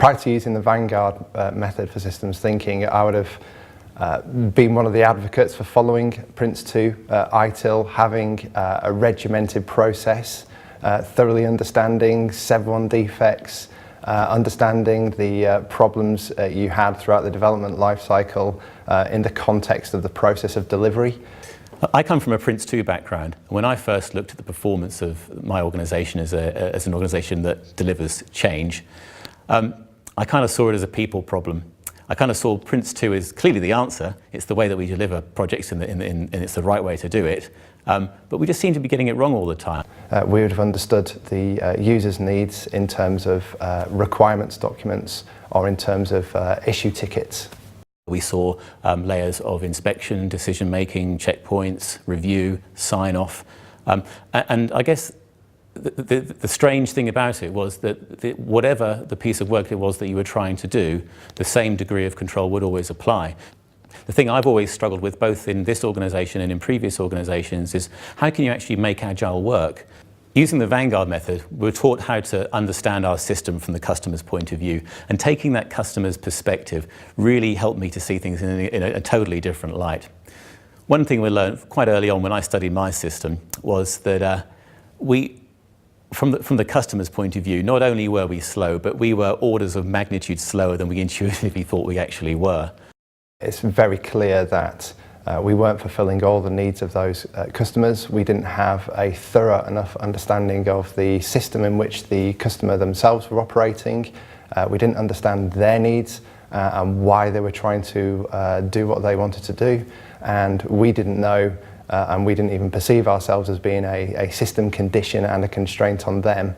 Prior to using the Vanguard method for systems thinking, I would have been one of the advocates for following Prince2, ITIL, having a regimented process, thoroughly understanding Sev1 defects, understanding the problems you had throughout the development lifecycle in the context of the process of delivery. I come from a Prince2 background. When I first looked at the performance of my organisation as an organisation that delivers change, I kind of saw it as a people problem. I kind of saw Prince2 as clearly the answer. It's the way that we deliver projects and it's the right way to do it. But we just seem to be getting it wrong all the time. We would have understood the user's needs in terms of requirements documents or in terms of issue tickets. We saw layers of inspection, decision-making, checkpoints, review, sign-off. And I guess the strange thing about it was that whatever the piece of work it was that you were trying to do, the same degree of control would always apply. The thing I've always struggled with, both in this organisation and in previous organisations, is how can you actually make Agile work? Using the Vanguard method, we're taught how to understand our system from the customer's point of view, and taking that customer's perspective really helped me to see things in a totally different light. One thing we learned quite early on when I studied my system was that from the customer's point of view, not only were we slow, but we were orders of magnitude slower than we intuitively thought we actually were. It's very clear that we weren't fulfilling all the needs of those customers. We didn't have a thorough enough understanding of the system in which the customer themselves were operating. We didn't understand their needs and why they were trying to do what they wanted to do. And we didn't know and we didn't even perceive ourselves as being a system condition and a constraint on them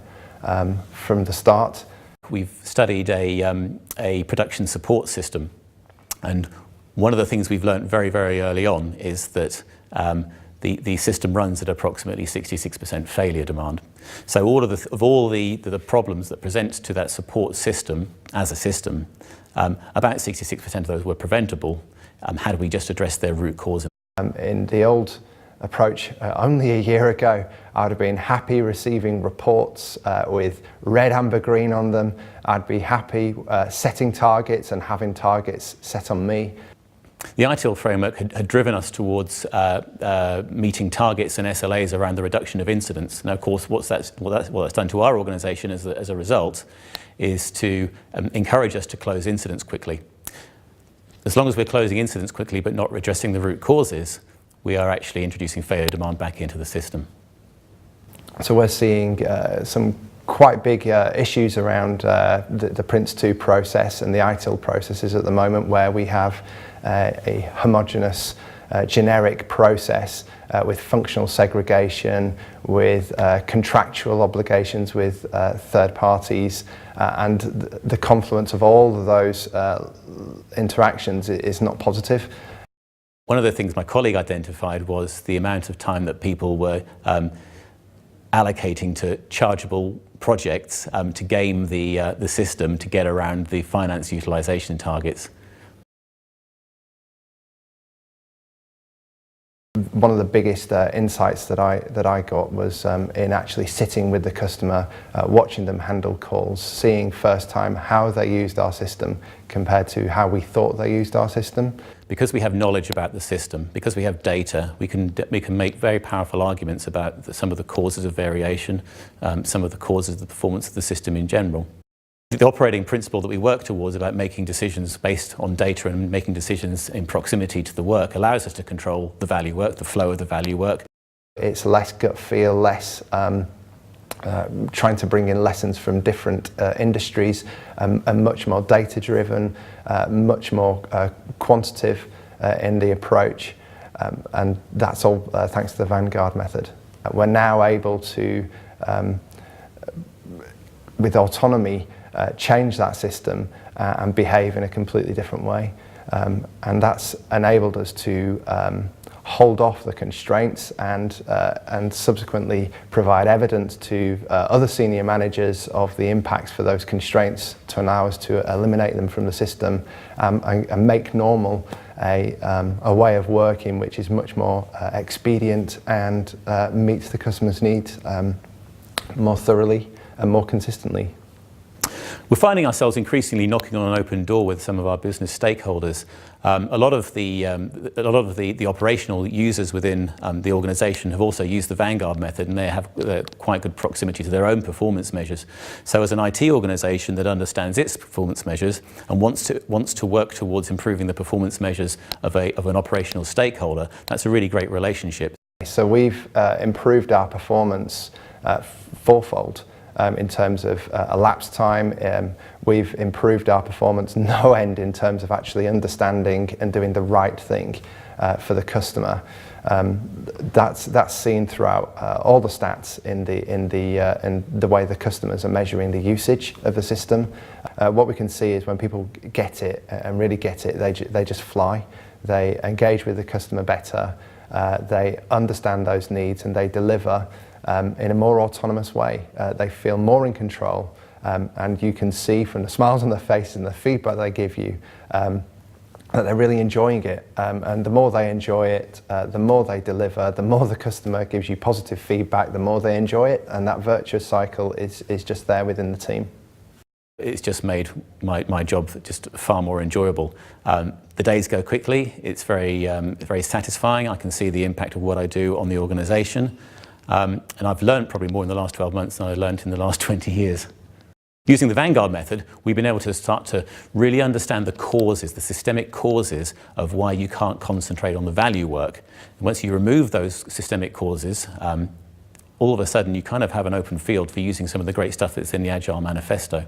from the start. We've studied a production support system, and one of the things we've learned very, very early on is that the system runs at approximately 66% failure demand. So all of the problems that present to that support system as a system, about 66% of those were preventable had we just addressed their root cause. In the old approach, only a year ago, I would have been happy receiving reports with red, amber, green on them. I'd be happy setting targets and having targets set on me. The ITIL framework had driven us towards meeting targets and SLAs around the reduction of incidents. Now, of course, what that's done to our organisation as a result is to encourage us to close incidents quickly. As long as we're closing incidents quickly but not addressing the root causes, we are actually introducing failure demand back into the system. So we're seeing some quite big issues around the Prince2 process and the ITIL processes at the moment, where we have a homogeneous generic process with functional segregation, with contractual obligations with third parties, and the confluence of all of those interactions is not positive. One of the things my colleague identified was the amount of time that people were allocating to chargeable projects to game the system to get around the finance utilisation targets. One of the biggest insights that I got was in actually sitting with the customer, watching them handle calls, seeing first time how they used our system compared to how we thought they used our system. Because we have knowledge about the system, because we have data, we can make very powerful arguments about some of the causes of variation, some of the causes of the performance of the system in general. The operating principle that we work towards about making decisions based on data and making decisions in proximity to the work allows us to control the value work, the flow of the value work. It's less gut feel, less trying to bring in lessons from different industries, and much more data driven, much more quantitative in the approach, and that's all thanks to the Vanguard method. We're now able to, with autonomy, change that system and behave in a completely different way, and that's enabled us to hold off the constraints and subsequently provide evidence to other senior managers of the impacts for those constraints to allow us to eliminate them from the system and make normal a way of working which is much more expedient and meets the customer's needs more thoroughly and more consistently. We're finding ourselves increasingly knocking on an open door with some of our business stakeholders. A lot of the operational users within the organisation have also used the Vanguard method, and they have quite good proximity to their own performance measures. So as an IT organisation that understands its performance measures and wants to work towards improving the performance measures of an operational stakeholder, that's a really great relationship. So we've improved our performance fourfold. In terms of elapsed time, we've improved our performance no end in terms of actually understanding and doing the right thing for the customer. That's seen throughout all the stats in the way the customers are measuring the usage of the system. What we can see is when people get it and really get it, they just fly. They engage with the customer better. They understand those needs and they deliver in a more autonomous way. They feel more in control, and you can see from the smiles on their faces and the feedback they give you that they're really enjoying it. And the more they enjoy it, the more they deliver, the more the customer gives you positive feedback, the more they enjoy it, and that virtuous cycle is just there within the team. It's just made my job just far more enjoyable. The days go quickly. It's very satisfying. I can see the impact of what I do on the organisation. And I've learned probably more in the last 12 months than I learned in the last 20 years. Using the Vanguard method, we've been able to start to really understand the causes, the systemic causes of why you can't concentrate on the value work. And once you remove those systemic causes, all of a sudden you kind of have an open field for using some of the great stuff that's in the Agile Manifesto.